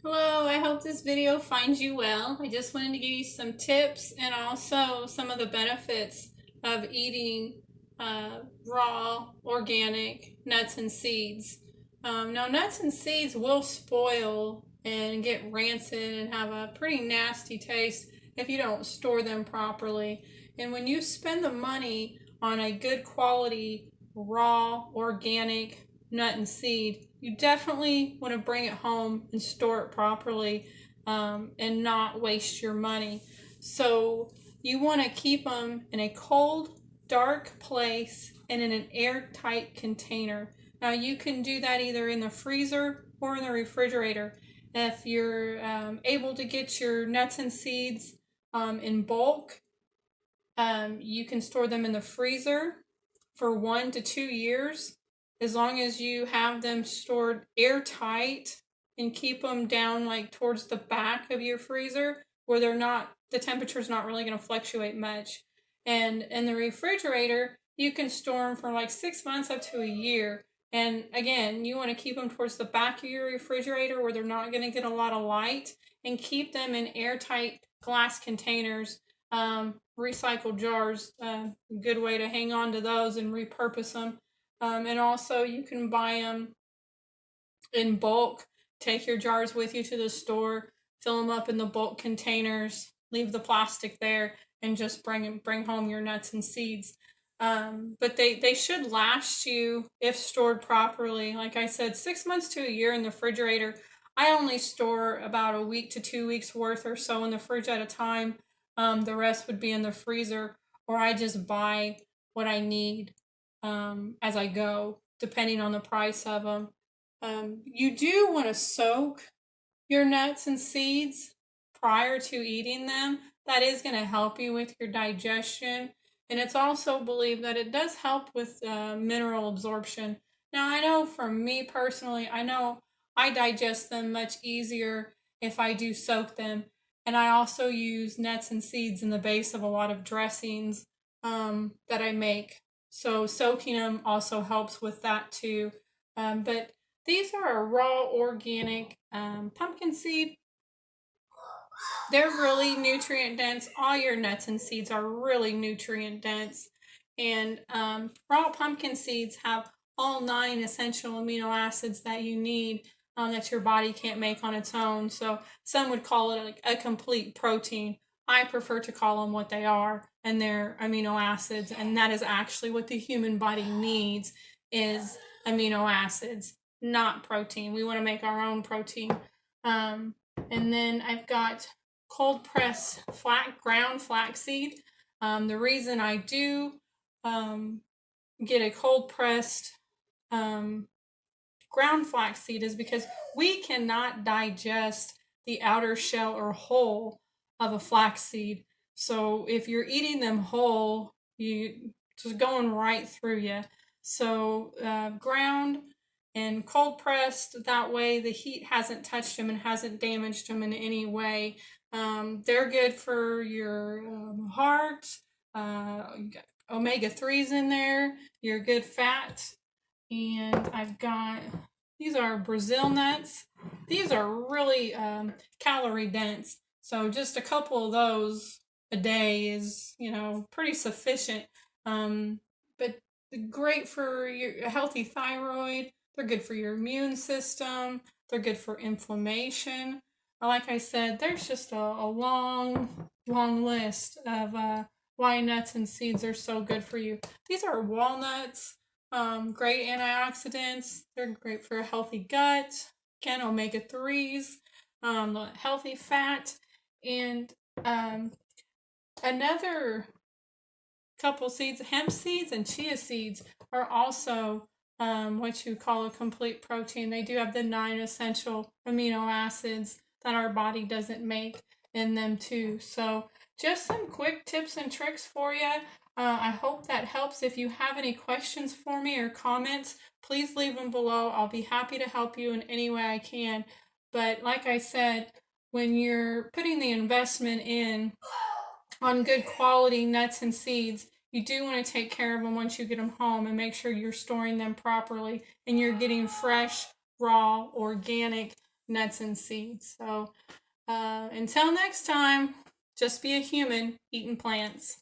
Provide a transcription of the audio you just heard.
Hello, I hope this video finds you well. I just wanted to give you some tips and also some of the benefits of eating raw, organic nuts and seeds. Now, nuts and seeds will spoil and get rancid and have a pretty nasty taste if you don't store them properly. And when you spend the money on a good quality, raw, organic nut and seed, you definitely want to bring it home and store it properly and not waste your money. So you want to keep them in a cold, dark place and in an airtight container. Now you can do that either in the freezer or in the refrigerator. If you're able to get your nuts and seeds in bulk, you can store them in the freezer for 1 to 2 years, as long as you have them stored airtight and keep them down like towards the back of your freezer where the temperature's not really going to fluctuate much. And in the refrigerator, you can store them for like 6 months up to a year. And again, you want to keep them towards the back of your refrigerator where they're not going to get a lot of light, and keep them in airtight glass containers. Recycled jars, a good way to hang on to those and repurpose them. And also, you can buy them in bulk. Take your jars with you to the store, fill them up in the bulk containers, leave the plastic there, and just bring home your nuts and seeds. But they should last you if stored properly. Like I said, 6 months to a year in the refrigerator. I only store about a week to 2 weeks worth or so in the fridge at a time. The rest would be in the freezer, or I just buy what I need as I go, depending on the price of them. You do want to soak your nuts and seeds prior to eating them. That is going to help you with your digestion. And it's also believed that it does help with mineral absorption. Now, I know for me personally, I know I digest them much easier if I do soak them. And I also use nuts and seeds in the base of a lot of dressings that I make. So soaking them also helps with that too. But these are a raw organic pumpkin seed. They're really nutrient dense. All your nuts and seeds are really nutrient dense. And raw pumpkin seeds have all 9 essential amino acids that you need, that your body can't make on its own. So some would call it like a complete protein. I prefer to call them what they are, and they're amino acids. And that is actually what the human body needs, is amino acids, not protein. We want to make our own protein. And then I've got cold pressed ground flaxseed. The reason I do get a cold pressed ground flaxseed is because we cannot digest the outer shell or hull of a flaxseed. So if you're eating them whole, you just going right through you. So ground and cold pressed, that way the heat hasn't touched them and hasn't damaged them in any way. They're good for your heart, omega-3s in there, your good fat. And I've got, these are Brazil nuts. These are really calorie dense. So just a couple of those a day is, pretty sufficient. But great for your healthy thyroid. They're good for your immune system. They're good for inflammation. Like I said, there's just a long, long list of why nuts and seeds are so good for you. These are walnuts, great antioxidants. They're great for a healthy gut. Again, omega-3s, healthy fat. And another couple seeds, hemp seeds and chia seeds, are also what you call a complete protein. They do have the 9 essential amino acids that our body doesn't make in them too. So just some quick tips and tricks for you. I hope that helps. If you have any questions for me or comments, please leave them below. I'll be happy to help you in any way I can. But like I said, when you're putting the investment in on good quality nuts and seeds, you do want to take care of them once you get them home and make sure you're storing them properly and you're getting fresh, raw, organic nuts and seeds. So until next time, just be a human eating plants.